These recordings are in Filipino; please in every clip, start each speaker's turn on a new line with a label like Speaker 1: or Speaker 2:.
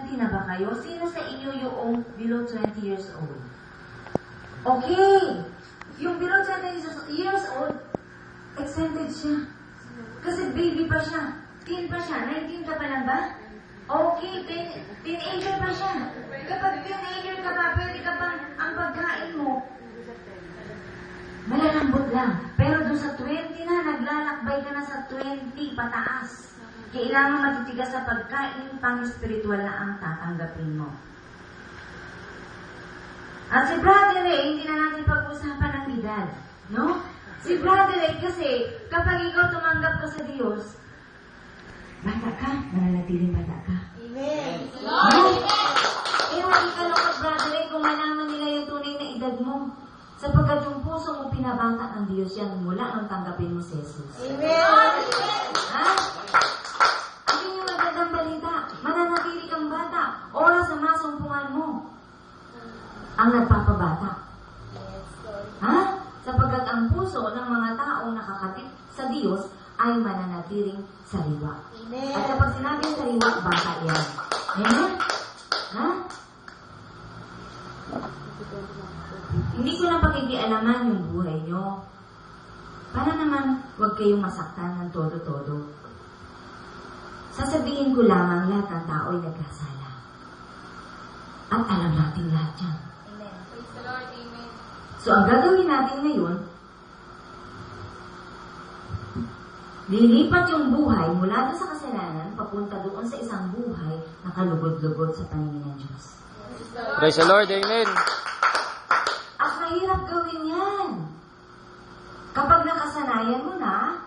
Speaker 1: 20 na ba kayo? Sino sa inyo yung below 20 years old? Okay. Yung below 20 years old, exempted siya. Kasi baby pa siya. Teen pa siya. 19 ka pa lang ba? Okay, teenager pa siya. Kapag teenager ka pa, pwede ka pang ang pagkain mo. Malalambot lang. Pero doon sa 20 na, naglalakbay ka na sa 20 pataas. Kailangan matitigas sa pagkain, pang-spiritual na ang tatanggapin mo. At si Brother Ray, hindi na natin pag-usapan ng edad. No? Si Brother Ray kasi, kapag ikaw tumanggap ka sa Diyos, bata ka, mananatiling bata ka.
Speaker 2: Amen.
Speaker 1: No? Eh, hindi ka lang Brother Ray, kung malaman nila yung tunay na edad mo. Sapagkat yung puso mo pinabata ng Diyos yan mula nung tanggapin mo si Jesus.
Speaker 2: Amen.
Speaker 1: Ha? Ano yung magandang balita? Mananatili kang bata. Oras na masumpungan mo ang nagpapabata. Ha? Sapagkat ang puso ng mga taong nakakatip sa Diyos ay mananatiling sariwa.
Speaker 2: Amen.
Speaker 1: At kapag sinabing sariwa, bata yan. Amen? Ha? Hindi ko na pakikialaman yung buhay nyo. Para naman, huwag kayong masaktan ng todo-todo. Sasabihin ko lamang lahat ng tao ay nagkasala. At alam natin lahat yan.
Speaker 2: Amen. Praise the Lord. Amen.
Speaker 1: So, ang gagawin natin ngayon, lilipat yung buhay mula sa kasalanan papunta doon sa isang buhay na kalugod-lugod sa paningin ng Diyos.
Speaker 3: Praise the Lord. Amen.
Speaker 1: At mahirap gawin yan. Kapag nakasanayan mo na,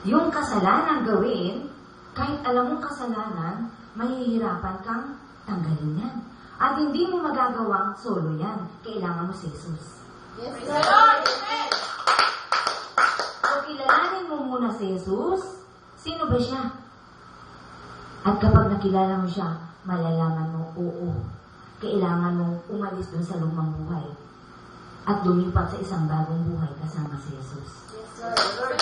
Speaker 1: yung kasalanan gawin, kahit alam mong kasalanan, mahihirapan kang tanggalin yan. At hindi mo magagawang solo yan. Kailangan mo si Jesus.
Speaker 2: Yes, Lord. Amen.
Speaker 1: So, kilalanin mo muna si Jesus. Sino ba siya? At kapag nakilala mo siya, malalaman mo, oo. Kailangan mong umalis dun sa lumang buhay at lumipat sa isang bagong buhay kasama si Jesus.
Speaker 2: Yes, Lord.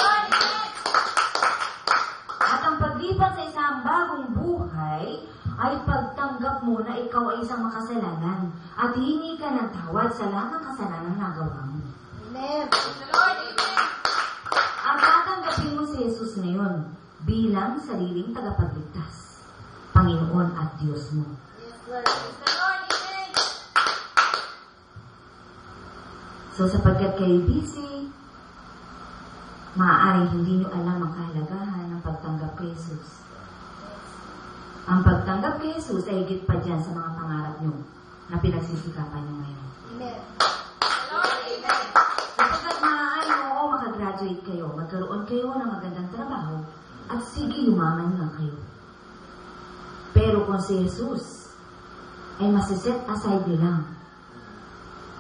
Speaker 1: At ang paglipat sa isang bagong buhay ay pagtanggap mo na ikaw ay isang makasalanan at hingi ka ng tawad sa lahat ng kasalanan na nagawa mo.
Speaker 2: Amen. Praise the Lord. Amen.
Speaker 1: At tatanggapin mo si Jesus ngayon bilang sariling tagapagligtas, Panginoon at Diyos mo.
Speaker 2: Yes, Lord. Praise the Lord. Amen.
Speaker 1: So sapagkat kayo busy, maaaring hindi nyo alam ang kahalagahan ng pagtanggap kay Jesus. Ang pagtanggap kay Jesus ay higit pa dyan sa mga pangarap nyo na pinagsisikapan nyo ngayon.
Speaker 2: Amen. Lord. Amen.
Speaker 1: Sapagkat maaaring oo, makagraduate kayo, magkaroon kayo ng magandang trabaho, at sige, yumaman nga kayo. Pero kung si Jesus ay masiset aside nyo lang,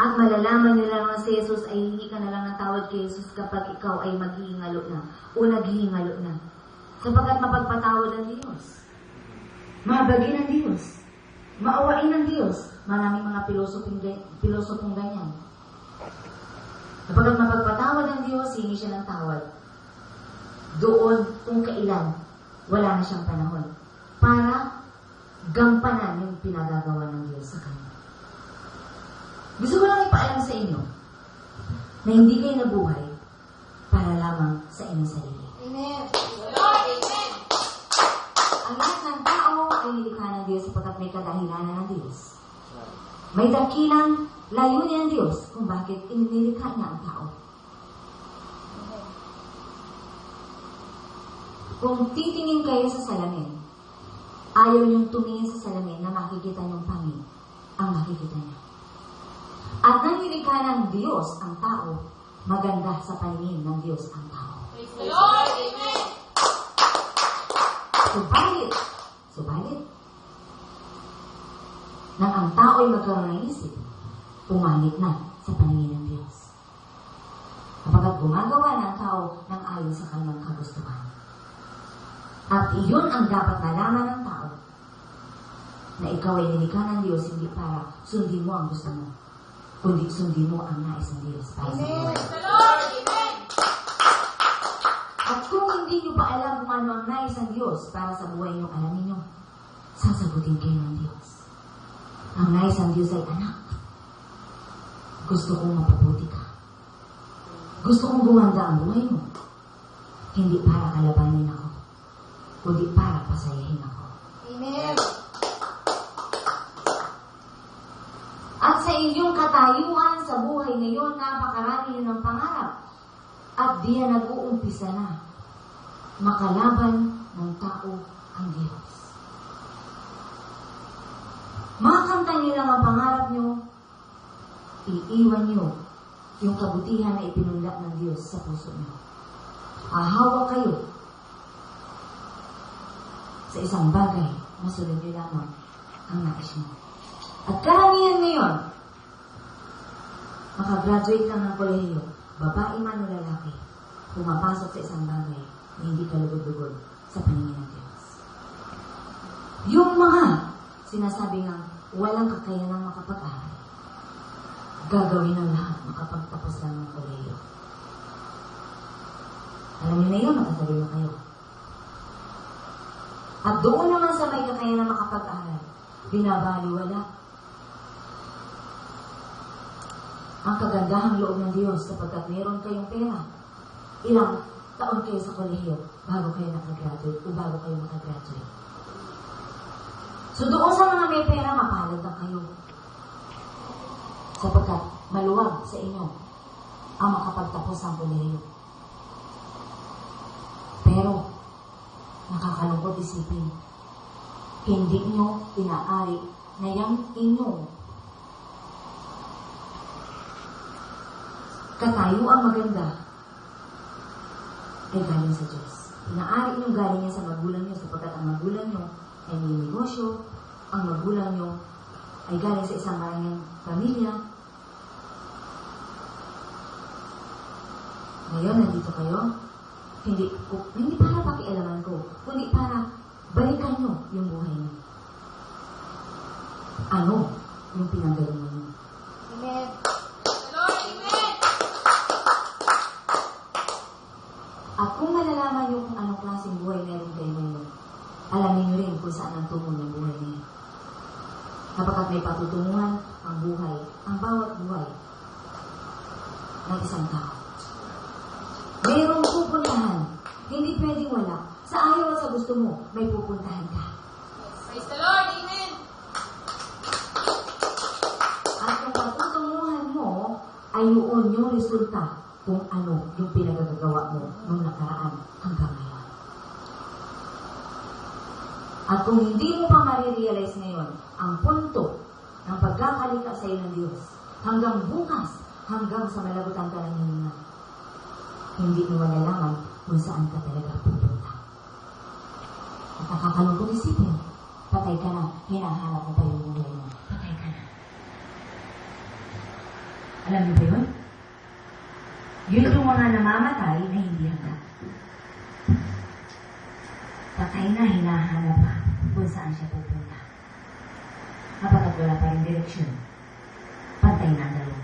Speaker 1: at malalaman nila na si Jesus ay hindi ka na lang ng tawad kay Jesus kapag ikaw ay maghihingalo na o naghihingalo na. Sapagkat mapagpatawad ng Diyos. Mabagi ng Diyos. Maawain ng Diyos. Maraming mga pilosopong ganyan. Sapagkat mapagpatawad ng Diyos, hingi siya ng tawad. Doon, kung kailan, wala na siyang panahon para gampanan yung pinagagawa ng Diyos sa kanya. Gusto ko lang ipaalam sa inyo na hindi kayo nabuhay para lamang sa inyong sarili.
Speaker 2: Amen. Lord. Amen.
Speaker 1: Ang lahat ng tao ay nilikha ng Diyos sapagkat may kadahilanan ng Diyos. May dakilang layunin ng Diyos kung bakit inilikha niya ang tao. Kung titingin kayo sa salamin, ayaw niyong tumingin sa salamin na makikita niyong pangit ang makikita niya. At nang nilikha ng Diyos ang tao, maganda sa paningin ng Diyos ang tao.
Speaker 2: Praise the Lord. Amen.
Speaker 1: Subalit, nang ang tao ay magkaroon ng isip, pumangit na sa paningin ng Diyos. Kapag gumagawa ng tao ng ayon sa kanyang kagustuhan. At iyon ang dapat malaman ng tao, na ikaw ay nilikha ng Diyos hindi para sundin mo ang gusto mo, kundi sundin mo ang nais ng Diyos para sa
Speaker 2: Amen.
Speaker 1: buhay.
Speaker 2: Praise the Lord. Amen.
Speaker 1: At kung hindi nyo pa alam kung ano ang nais ng Diyos para sa buhay nyo, alam niyo, sasagutin kayo ng Diyos. Ang nais ang Diyos ay, anak, gusto kong mapabuti ka. Gusto kong gumanda ang buhay mo. Hindi para kalabanin ako, kundi para pasayahin ako.
Speaker 2: Amen.
Speaker 1: At sa inyong katayuan sa buhay ngayon, napakarami ng pangarap. At diyan nag-uumpisa na. Makalaban ng tao ang Diyos. Makamtan niyo lang ang pangarap niyo, iiwan niyo yung kabutihan na ipinunla ng Diyos sa puso niyo. Hahawak kayo sa isang bagay, masunod niyo lamang ang nais mo. At karamihan ngayon, makagraduate lang ng kolehiyo, babae man o lalaki, pumapasok sa isang bagay na hindi kalugod-lugod sa paningin ng Diyos. Yung mga sinasabi nga, walang kakayanang makapag-aral, gagawin ang lahat makapagtapos lang ng kolehiyo. Alam niyo na yun, magkasabi na kayo. At doon naman sa may kakayanang makapag-aral, binabaliwala ang kagandahang loob ng Diyos sapagkat meron kayong pera. Ilang taon kayo sa kolehiyo bago kayo nakagraduate o bago kayo makagraduate. So doon sa mga may pera, mapalad na kayo. Sapagkat maluwag sa inyo ang makapagtapos ng kolehiyo. Pero, nakakalungkot isipin, hindi nyo inaari na yung inyong katayuang maganda ay galing sa Diyos. Inaari nyo galing yan sa magulang nyo sapagkat ang magulang nyo ay may negosyo, ang magulang nyo ay galing sa isang maraming pamilya. Ngayon, nandito kayo, hindi para pakialaman ko, kundi para balikan nyo yung buhay nyo. Ano yung pinanggalingan nyo?
Speaker 2: Amen. Lord, amen.
Speaker 1: At kung malalaman nyo kung anong klaseng buhay meron kayo ngayon, alamin nyo rin kung saan ang tungo ng buhay niya. Kapagkat may patutunguhan ang buhay, ang bawat buhay ng isang tao. Mayroong pupuntahan. Hindi pwedeng wala. Sa ayaw at sa gusto mo, may pupuntahan ka.
Speaker 2: Praise the Lord, amen.
Speaker 1: At kung patutunguhan mo, ay yun yung resulta kung ano yung pinagagawa mo nung nakaraan hanggang ngayon. At kung hindi mo pa marirealize ngayon ang punto ng pagkakalika sa iyo ng Diyos, hanggang bukas, hanggang sa malagutang kalanginan, hindi mo malalaman kung saan ka talaga pupunta. At nakakalungkot isipin, patay ka na, hinahanap mo pa yung buhay mo. Patay ka na. Alam niyo ba yun? Yun yung mga namamatay na hindi hanggang. Patay na, hinahanap pa kung saan siya pupunta. Kapag wala pa rin direksyon, patay na ang dalawa.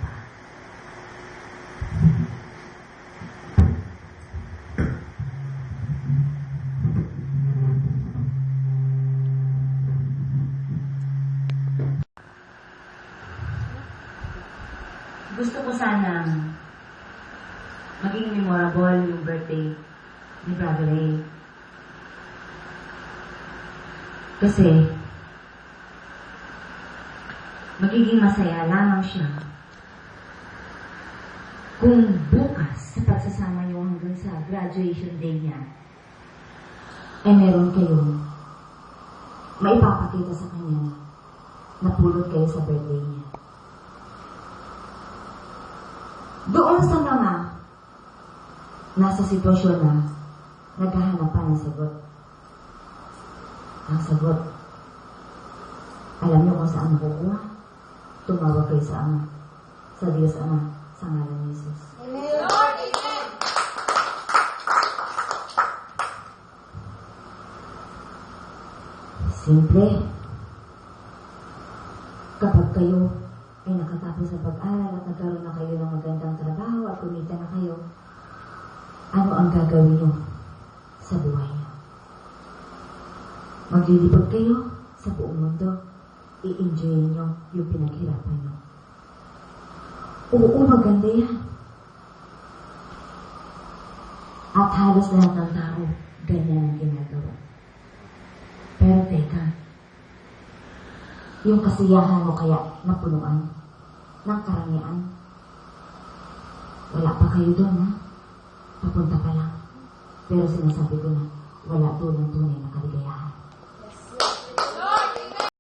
Speaker 1: Gusto ko sanang maging memorable yung birthday ni Brother Ray. Kasi magiging masaya lamang siya kung bukas sa pagsasama niyo hanggang sa graduation day niya ay meron kayong maipapakita sa kanya na pulot kayo sa birthday niya. Doon sa mga nasa sitwasyon na naghahanap pa ng sagot. Ang sagot, alam niyo kung saan makukuha? Tumawag kayo sa Ama, sa Diyos Ama, sa ngalan ni Jesus.
Speaker 2: Amen. Lord, amen.
Speaker 1: Simple. Kapag kayo ay nakatapos sa pag-aral at nagkaroon na kayo ng magandang trabaho at kumita na kayo, ano ang gagawin nyo sa buhay nyo? Maglilipad kayo sa sa buong mundo, i-enjoy nyo yung pinaghirapan nyo. Oo, maganda yan. At halos lahat ng tao, ganyan ang ginagawa. Pero teka, yung kasiyahan mo kaya napunuan ng karangyaan. Wala pa kayo doon, ha? Papunta pa lang. Pero sinasabi ko na, wala doon ang tunay na kaligayahan.